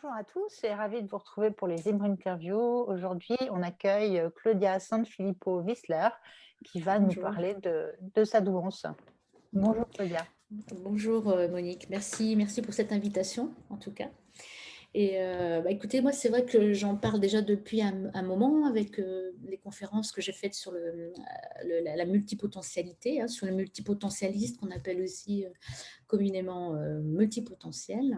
Bonjour à tous et ravi de vous retrouver pour les Zimmer Interviews. Aujourd'hui, on accueille Claudia Sanfilippo-Wissler qui va nous Bonjour. parler de sa douance. Bonjour Claudia. Bonjour Monique, merci pour cette invitation en tout cas. Et écoutez, moi c'est vrai que j'en parle déjà depuis un moment avec les conférences que j'ai faites sur la multipotentialité, hein, sur le multipotentialiste qu'on appelle aussi communément multipotentiel.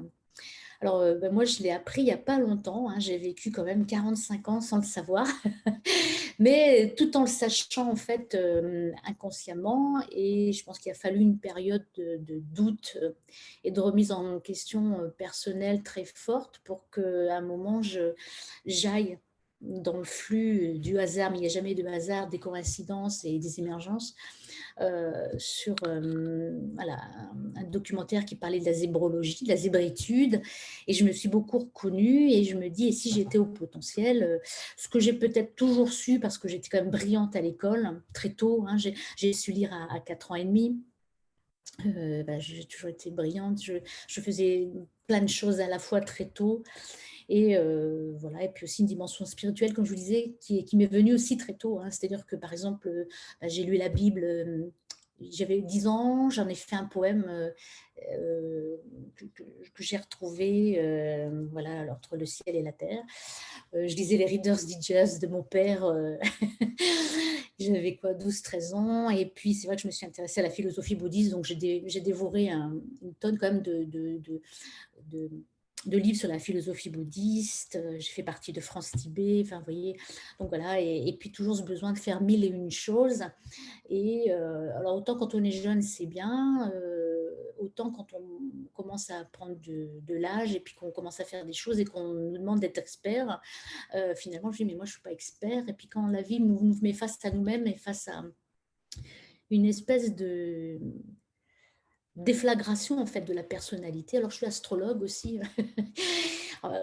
Alors, moi, je l'ai appris il n'y a pas longtemps, hein, j'ai vécu quand même 45 ans sans le savoir, mais tout en le sachant en fait inconsciemment, et je pense qu'il a fallu une période de doute et de remise en question personnelle très forte pour qu'à un moment, j'aille dans le flux du hasard, mais il n'y a jamais de hasard, des coïncidences et des émergences, sur voilà, un documentaire qui parlait de la zébrologie, de la zébritude, et je me suis beaucoup reconnue et je me dis, et si j'étais au potentiel, ce que j'ai peut-être toujours su, parce que j'étais quand même brillante à l'école, très tôt, hein, j'ai su lire à 4 ans et demi, j'ai toujours été brillante, je faisais plein de choses à la fois très tôt, et voilà, et puis aussi une dimension spirituelle, comme je vous disais, qui m'est venue aussi très tôt, hein. C'est-à-dire que, par exemple, j'ai lu la Bible, j'avais 10 ans, j'en ai fait un poème euh, que j'ai retrouvé, voilà, entre le ciel et la terre. Je lisais les Reader's Digest de mon père. J'avais quoi, 12 13 ans. Et puis, c'est vrai que je me suis intéressée à la philosophie bouddhiste, donc j'ai dévoré une tonne quand même de, de livres sur la philosophie bouddhiste. J'ai fait partie de France Tibet, enfin, vous voyez. Donc voilà, et puis toujours ce besoin de faire mille et une choses. Et alors, autant quand on est jeune, c'est bien, autant quand on commence à prendre de l'âge et puis qu'on commence à faire des choses et qu'on nous demande d'être expert, finalement, je dis, mais moi, je ne suis pas expert. Et puis quand la vie nous met face à nous-mêmes et face à une espèce de déflagration en fait de la personnalité. Alors je suis astrologue aussi.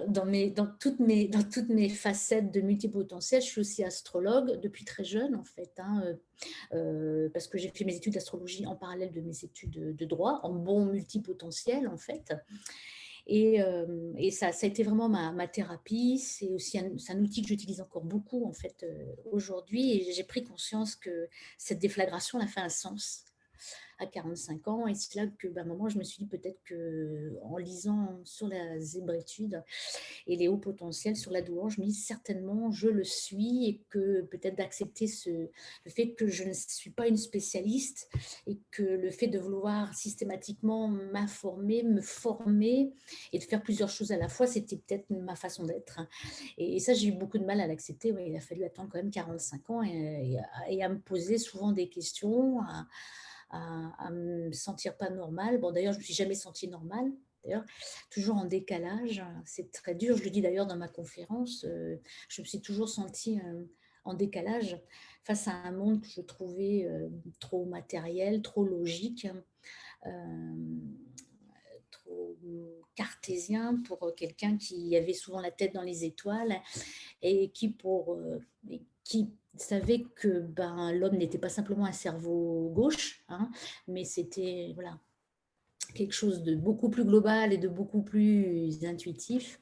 Dans toutes mes facettes de multipotentiel, je suis aussi astrologue depuis très jeune en fait, hein, parce que j'ai fait mes études d'astrologie en parallèle de mes études de droit, en bon multipotentiel en fait. Et ça a été vraiment ma thérapie. C'est aussi c'est un outil que j'utilise encore beaucoup en fait aujourd'hui, et j'ai pris conscience que cette déflagration a fait un sens à 45 ans. Et c'est là que, à un moment, je me suis dit peut-être qu'en lisant sur la zébritude et les hauts potentiels sur la douance, je me dis certainement je le suis, et que peut-être d'accepter le fait que je ne suis pas une spécialiste, et que le fait de vouloir systématiquement m'informer, me former et de faire plusieurs choses à la fois, c'était peut-être ma façon d'être. Et ça, j'ai eu beaucoup de mal à l'accepter. Ouais, il a fallu attendre quand même 45 ans, et à me poser souvent des questions, à me sentir pas normale. Bon, d'ailleurs, je me suis jamais sentie normale. D'ailleurs, toujours en décalage. C'est très dur. Je le dis d'ailleurs dans ma conférence. Je me suis toujours sentie en décalage face à un monde que je trouvais trop matériel, trop logique, euh, trop cartésien pour quelqu'un qui avait souvent la tête dans les étoiles, et qui savait que l'homme n'était pas simplement un cerveau gauche, hein, mais c'était voilà, quelque chose de beaucoup plus global et de beaucoup plus intuitif,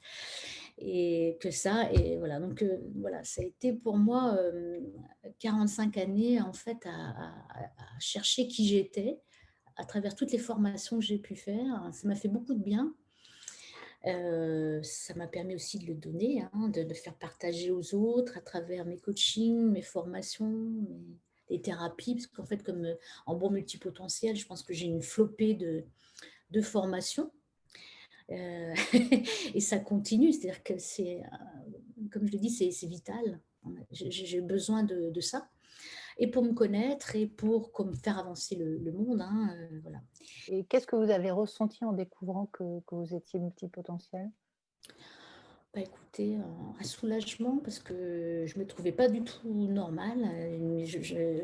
et que ça. Et voilà, donc voilà, ça a été pour moi 45 années en fait à chercher qui j'étais à travers toutes les formations que j'ai pu faire. Ça m'a fait beaucoup de bien. Ça m'a permis aussi de le donner, hein, de le faire partager aux autres à travers mes coachings, mes formations, les thérapies, parce qu'en fait, comme en bon multipotentiel, je pense que j'ai une flopée de formations. Et ça continue, c'est-à-dire que c'est, comme je le dis, c'est vital. J'ai besoin de ça, et pour me connaître et pour comme faire avancer le monde, hein, voilà. Et qu'est-ce que vous avez ressenti en découvrant que vous étiez multipotentiel? Bah, écoutez, un soulagement, parce que je me trouvais pas du tout normale.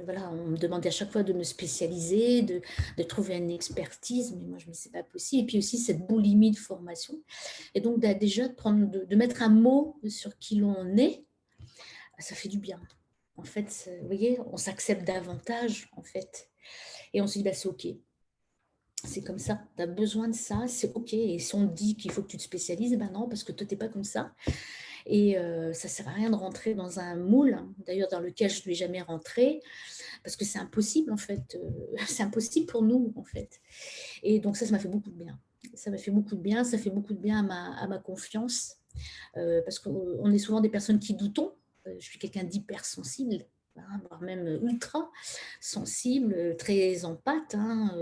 Voilà, on me demandait à chaque fois de me spécialiser, de trouver une expertise, mais moi je me disais c'est pas possible. Et puis aussi cette boulimie de formation, et donc déjà de mettre un mot sur qui l'on est, ça fait du bien. En fait, vous voyez, on s'accepte davantage en fait, et on se dit bah, c'est ok. C'est comme ça, tu as besoin de ça, c'est OK. Et si on te dit qu'il faut que tu te spécialises, ben non, parce que toi, tu n'es pas comme ça. Et ça ne sert à rien de rentrer dans un moule, hein, d'ailleurs dans lequel je ne vais jamais rentrer, parce que c'est impossible en fait. C'est impossible pour nous en fait. Et donc ça m'a fait beaucoup de bien. Ça m'a fait beaucoup de bien, ça fait beaucoup de bien à ma confiance, parce qu'on est souvent des personnes qui doutons. Je suis quelqu'un d'hypersensible, hein, voire même ultra sensible, très empathe, hein.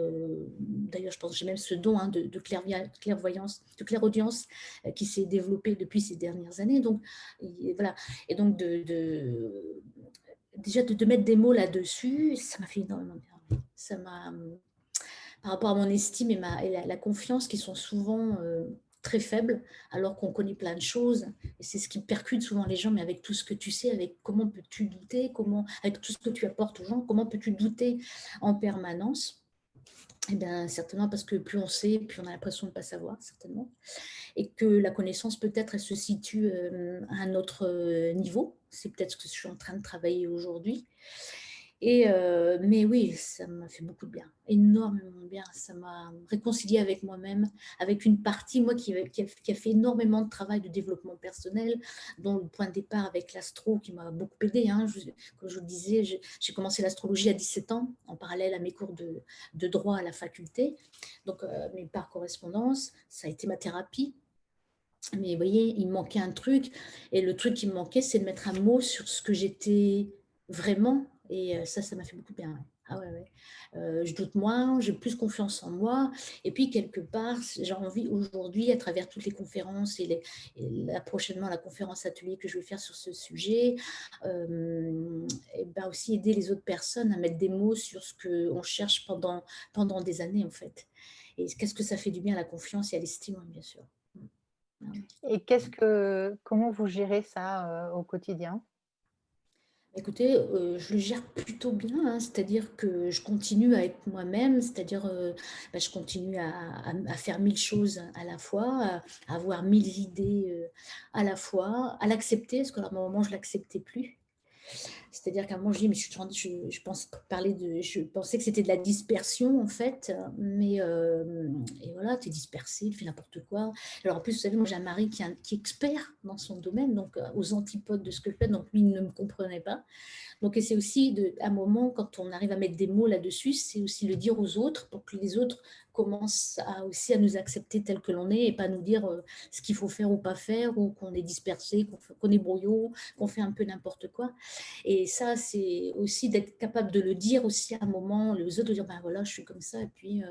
D'ailleurs, je pense que j'ai même ce don, hein, de clairvoyance, de clairaudience, qui s'est développé depuis ces dernières années. Donc, voilà. Et donc, déjà de mettre des mots là-dessus, ça m'a fait énormément de bien. Ça m'a, par rapport à mon estime et la confiance qui sont souvent très faibles, alors qu'on connaît plein de choses. Et c'est ce qui percute souvent les gens, mais avec tout ce que tu sais, avec comment peux-tu douter, avec tout ce que tu apportes aux gens, comment peux-tu douter en permanence? Eh bien, certainement parce que plus on sait, plus on a l'impression de ne pas savoir, certainement. Et que la connaissance, peut-être, elle se situe à un autre niveau. C'est peut-être ce que je suis en train de travailler aujourd'hui. Mais oui, ça m'a fait beaucoup de bien, énormément de bien. Ça m'a réconciliée avec moi-même, avec une partie, moi, qui a fait énormément de travail de développement personnel, dont le point de départ avec l'astro qui m'a beaucoup aidée, hein. Comme je vous le disais, j'ai commencé l'astrologie à 17 ans, en parallèle à mes cours de droit à la faculté. Donc, mais par correspondance, ça a été ma thérapie. Mais vous voyez, il me manquait un truc. Et le truc qui me manquait, c'est de mettre un mot sur ce que j'étais vraiment. Et ça m'a fait beaucoup de bien. Ouais. Ah ouais, ouais. Je doute moins, j'ai plus confiance en moi. Et puis, quelque part, j'ai envie aujourd'hui, à travers toutes les conférences prochainement la conférence atelier que je vais faire sur ce sujet, et ben aussi aider les autres personnes à mettre des mots sur ce qu'on cherche pendant des années, en fait. Et qu'est-ce que ça fait du bien à la confiance et à l'estime, hein, bien sûr. Et comment vous gérez ça, au quotidien? Écoutez, je le gère plutôt bien, hein, c'est-à-dire que je continue à être moi-même, c'est-à-dire, je continue à faire 1000 choses à la fois, à avoir 1000 idées, à la fois, à l'accepter, parce qu'à un moment je ne l'acceptais plus. C'est-à-dire qu'à un moment, je dis: «Mais je pense parler de je pensais que c'était de la dispersion, en fait, mais et voilà, tu es dispersé, tu fais n'importe quoi». Alors en plus, vous savez, moi, j'ai un mari qui est expert dans son domaine, donc aux antipodes de ce que je fais, donc lui, il ne me comprenait pas. Donc, et c'est aussi un moment, quand on arrive à mettre des mots là-dessus, c'est aussi le dire aux autres pour que les autres commencent aussi à nous accepter tel que l'on est et pas nous dire ce qu'il faut faire ou pas faire, ou qu'on est dispersé, qu'on est brouillon, qu'on fait un peu n'importe quoi. Et ça, c'est aussi d'être capable de le dire aussi à un moment, les autres de dire, ben voilà, je suis comme ça, et puis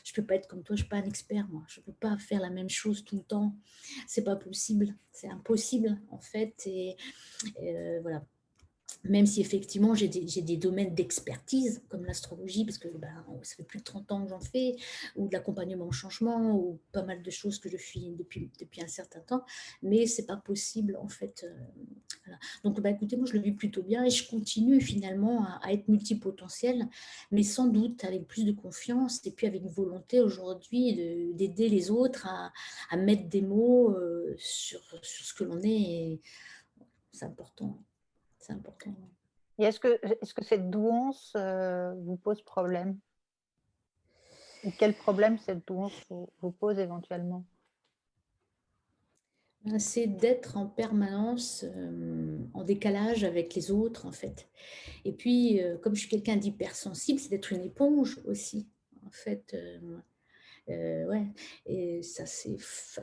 je peux pas être comme toi, je suis pas un expert, moi, je peux pas faire la même chose tout le temps, c'est pas possible, c'est impossible en fait, et voilà. Même si effectivement j'ai des domaines d'expertise comme l'astrologie, parce que ça fait plus de 30 ans que j'en fais, ou de l'accompagnement au changement, ou pas mal de choses que je fais depuis un certain temps, mais c'est pas possible en fait. Voilà. Donc écoutez, moi je le vis plutôt bien et je continue finalement à être multipotentielle, mais sans doute avec plus de confiance et puis avec une volonté aujourd'hui d'aider les autres à mettre des mots sur ce que l'on est. Et c'est important. C'est important. Et est-ce que cette douance, vous pose problème? Ou quel problème cette douance vous pose éventuellement? C'est d'être en permanence en décalage avec les autres, en fait. Et puis, comme je suis quelqu'un d'hypersensible, c'est d'être une éponge aussi, en fait. Ouais, et ça,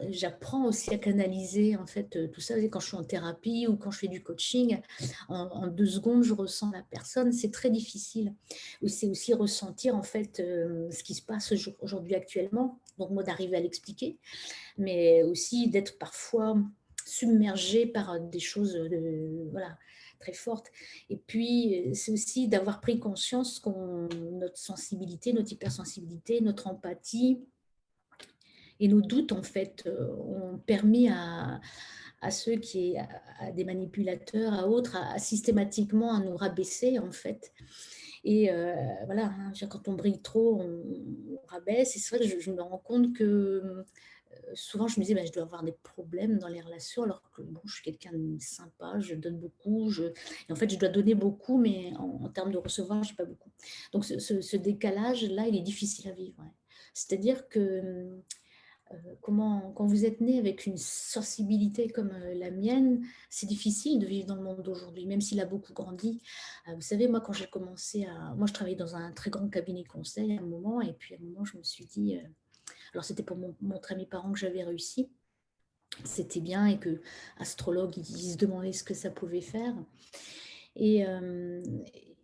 j'apprends aussi à canaliser, en fait, tout ça. Et quand je suis en thérapie ou quand je fais du coaching, en 2 secondes, je ressens la personne. C'est très difficile. Ou c'est aussi ressentir, en fait, ce qui se passe aujourd'hui actuellement. Donc, moi, d'arriver à l'expliquer, mais aussi d'être parfois submergée par des choses voilà, très fortes. Et puis, c'est aussi d'avoir pris conscience que notre sensibilité, notre hypersensibilité, notre empathie et nos doutes, en fait, ont permis à ceux à des manipulateurs, à autres, systématiquement à nous rabaisser, en fait. Et voilà, hein, quand on brille trop, on rabaisse. Et c'est vrai que je me rends compte que souvent, je me disais, je dois avoir des problèmes dans les relations, alors que bon, je suis quelqu'un de sympa, je donne beaucoup. Et en fait, je dois donner beaucoup, mais en termes de recevoir, je n'ai pas beaucoup. Donc, ce décalage-là, il est difficile à vivre. Ouais. C'est-à-dire que quand vous êtes né avec une sensibilité comme la mienne, c'est difficile de vivre dans le monde d'aujourd'hui, même s'il a beaucoup grandi. Vous savez, moi, quand j'ai commencé à... Moi, je travaillais dans un très grand cabinet conseil à un moment, et puis à un moment, je me suis dit... alors, c'était pour montrer à mes parents que j'avais réussi. C'était bien et que astrologue, ils se demandaient ce que ça pouvait faire. Et,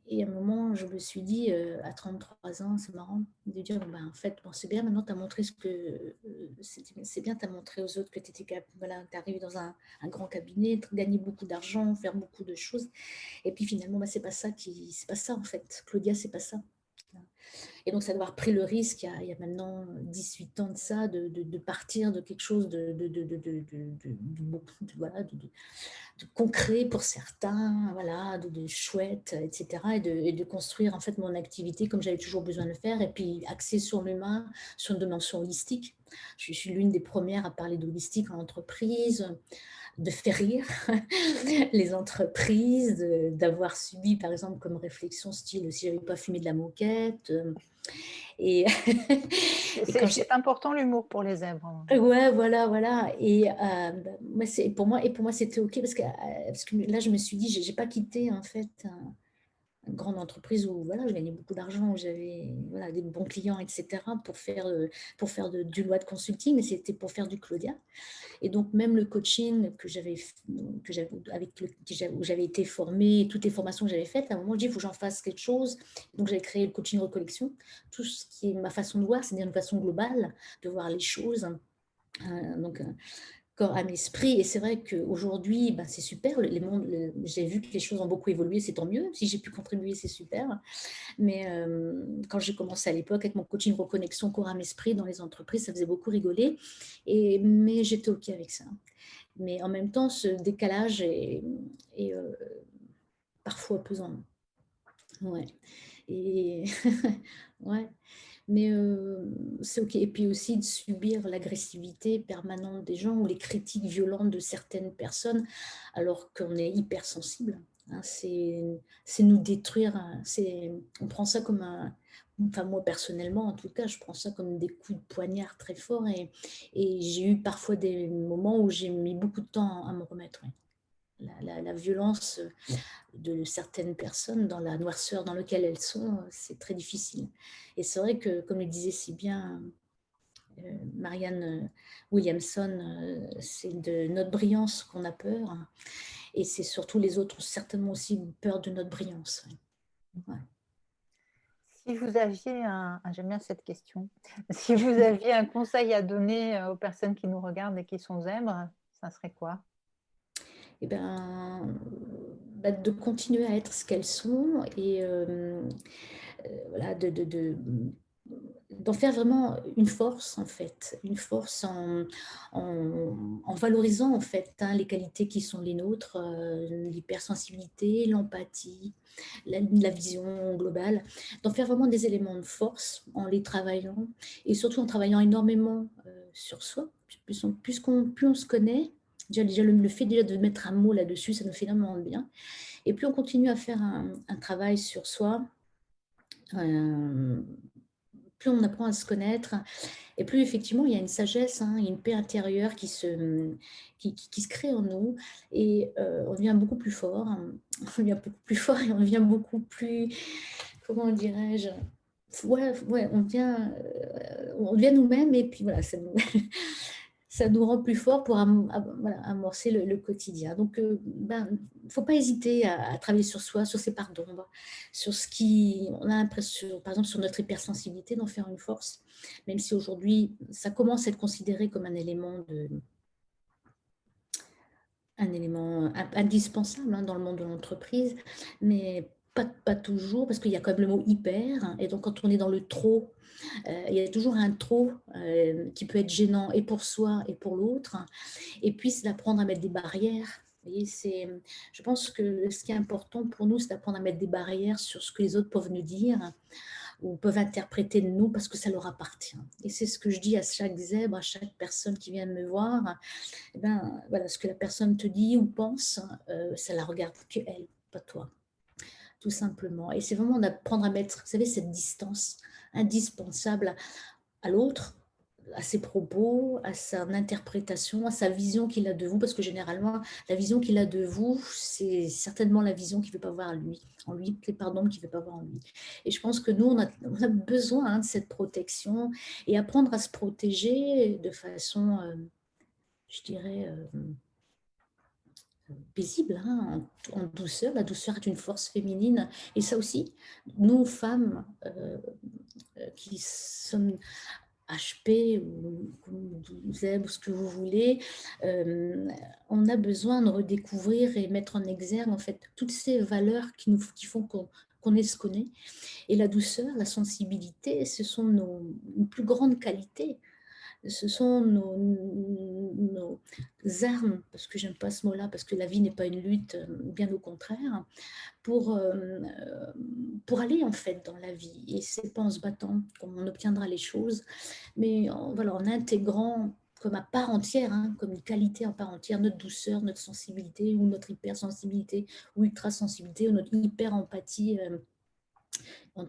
et à un moment, je me suis dit, à 33 ans, c'est marrant de dire, bon, ben, en fait, bon, c'est bien, maintenant, tu as montré ce que... c'est bien, tu as montré aux autres que tu étais capable, voilà, tu arrives dans un grand cabinet, gagner beaucoup d'argent, faire beaucoup de choses. Et puis finalement, ben, c'est pas ça, en fait. Claudia, c'est pas ça. Et donc, ça doit avoir pris le risque, il y a maintenant 18 ans de ça, de partir de quelque chose voilà, de concret pour certains, voilà, de chouette, etc. Et de construire en fait mon activité comme j'avais toujours besoin de le faire, et puis axée sur l'humain, sur une dimension holistique. Je suis l'une des premières à parler d'holistique en entreprise, de faire rire les entreprises, d'avoir subi par exemple comme réflexion style si j'avais pas fumé de la moquette. Et, et quand C'est important l'humour pour les zèbres, hein. ouais, voilà, voilà. Et moi, pour moi, c'était OK parce que là, je me suis dit, j'ai pas quitté en fait une grande entreprise où voilà, je gagnais beaucoup d'argent, où j'avais voilà, des bons clients, etc. pour faire du loi de consulting, mais c'était pour faire du Claudia. Et donc, même le coaching où j'avais été formée, toutes les formations que j'avais faites, à un moment, je dis, il faut que j'en fasse quelque chose. Donc, j'ai créé le coaching recollection. Tout ce qui est ma façon de voir, c'est-à-dire une façon globale de voir les choses. Donc, corps, âme, esprit. Et c'est vrai qu'aujourd'hui, ben, c'est super. J'ai vu que les choses ont beaucoup évolué, c'est tant mieux. Si j'ai pu contribuer, c'est super. Mais quand j'ai commencé à l'époque avec mon coaching reconnexion corps, âme, esprit dans les entreprises, ça faisait beaucoup rigoler. Mais j'étais OK avec ça. Mais en même temps, ce décalage est parfois pesant. Ouais. Et ouais. Mais c'est OK. Et puis aussi de subir l'agressivité permanente des gens ou les critiques violentes de certaines personnes alors qu'on est hypersensible. Hein, c'est nous détruire. On prend ça comme un... Enfin, moi, personnellement, en tout cas, je prends ça comme des coups de poignard très forts. Et j'ai eu parfois des moments où j'ai mis beaucoup de temps à me remettre. Ouais. La violence de certaines personnes dans la noirceur dans laquelle elles sont, c'est très difficile. Et c'est vrai que, comme le disait si bien Marianne Williamson, c'est de notre brillance qu'on a peur. Hein, et c'est surtout les autres ont certainement aussi peur de notre brillance. Ouais. Si vous aviez j'aime bien cette question, si vous aviez un conseil à donner aux personnes qui nous regardent et qui sont zèbres, ça serait quoi? Et ben, de continuer à être ce qu'elles sont et voilà, d'en faire vraiment une force en fait, une force en valorisant en fait hein, les qualités qui sont les nôtres, l'hypersensibilité, l'empathie, la vision globale, d'en faire vraiment des éléments de force en les travaillant et surtout en travaillant énormément sur soi, plus on se connaît. Déjà le fait déjà de mettre un mot là-dessus, ça nous fait énormément de bien. Et plus on continue à faire un travail sur soi, plus on apprend à se connaître, et plus effectivement il y a une sagesse, hein, une paix intérieure qui se crée en nous, et on devient beaucoup plus fort, hein. On devient beaucoup plus fort et on devient beaucoup plus, comment dirais-je, ouais, on devient nous-mêmes, et puis voilà, ça nous rend plus fort pour voilà, amorcer le quotidien. Donc, faut pas hésiter à travailler sur soi, sur ses parts d'ombre, sur ce qui, on a l'impression, par exemple, sur notre hypersensibilité, d'en faire une force, même si aujourd'hui, ça commence à être considéré comme un élément indispensable hein, dans le monde de l'entreprise, mais pas toujours, parce qu'il y a quand même le mot hyper, hein, et donc quand on est dans le trop, il y a toujours un trop qui peut être gênant et pour soi et pour l'autre. Et puis, c'est d'apprendre à mettre des barrières. Vous voyez, je pense que ce qui est important pour nous, c'est d'apprendre à mettre des barrières sur ce que les autres peuvent nous dire ou peuvent interpréter de nous parce que ça leur appartient. Et c'est ce que je dis à chaque zèbre, à chaque personne qui vient me voir. Eh ben, voilà, ce que la personne te dit ou pense, ça la regarde qu'elle, pas toi, tout simplement. Et c'est vraiment d'apprendre à mettre, vous savez, cette distance indispensable à l'autre, à ses propos, à son interprétation, à sa vision qu'il a de vous, parce que généralement, la vision qu'il a de vous, c'est certainement la vision qu'il ne veut pas voir en lui, pardon, qu'il ne veut pas voir en lui. Et je pense que nous, on a besoin de cette protection et apprendre à se protéger de façon, je dirais, paisible, hein, en douceur. La douceur est une force féminine. Et ça aussi, nous, femmes, qui sommes HP ou ZEB ou ce que vous voulez, on a besoin de redécouvrir et mettre en exergue en fait toutes ces valeurs qui font qu'on est ce qu'on est. Et la douceur, la sensibilité, ce sont nos plus grandes qualités. Ce sont nos armes, parce que j'aime pas ce mot-là, parce que la vie n'est pas une lutte, bien au contraire, pour aller en fait dans la vie. Et c'est pas en se battant qu'on obtiendra les choses, mais voilà, en intégrant comme à part entière, hein, comme une qualité en part entière, notre douceur, notre sensibilité, ou notre hypersensibilité, ou ultrasensibilité, ou notre hyper-empathie.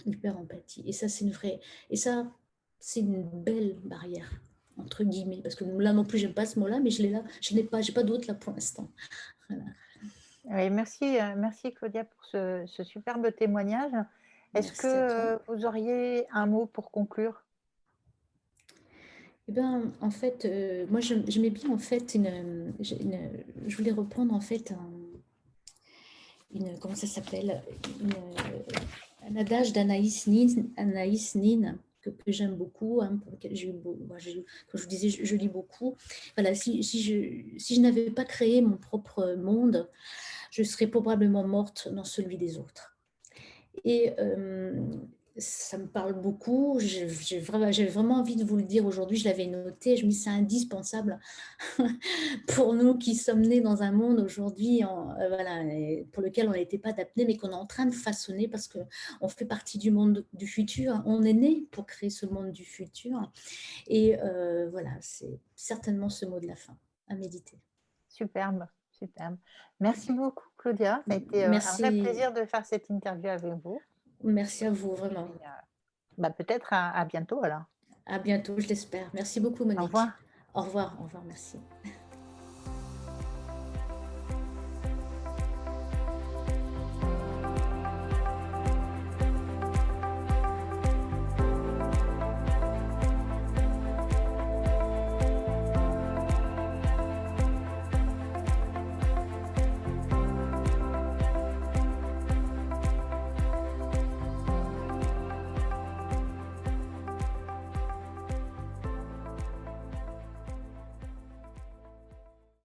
Hyper-empathie. Et ça, c'est une vraie... Et ça, c'est une belle barrière, entre guillemets, parce que là non plus, j'aime pas ce mot-là, mais je l'ai là, je n'ai pas, j'ai pas d'autre là pour l'instant. Voilà. Oui, merci, merci Claudia pour ce superbe témoignage. Est-ce que Merci à toi. vous auriez un mot pour conclure? Eh ben, en fait, moi, j'aimais bien, en fait, je voulais reprendre, en fait, comment ça s'appelle, un adage d'Anaïs Nin, que j'aime beaucoup, hein, pour lequel comme je vous disais, je lis beaucoup. Voilà, si je n'avais pas créé mon propre monde, je serais probablement morte dans celui des autres. Et ça me parle beaucoup. J'avais vraiment envie de vous le dire aujourd'hui. Je l'avais noté. Je me dis c'est indispensable pour nous qui sommes nés dans un monde aujourd'hui, voilà, pour lequel on n'était pas adapté, mais qu'on est en train de façonner parce qu'on fait partie du monde du futur. On est né pour créer ce monde du futur. Et voilà, c'est certainement ce mot de la fin à méditer. Superbe, superbe. Merci beaucoup Claudia. Ça a été un vrai Merci, plaisir de faire cette interview avec vous. merci à vous, vraiment. Et, bah, peut-être à bientôt alors. À bientôt, je l'espère. Merci beaucoup, Au Monique. revoir. Au revoir, merci.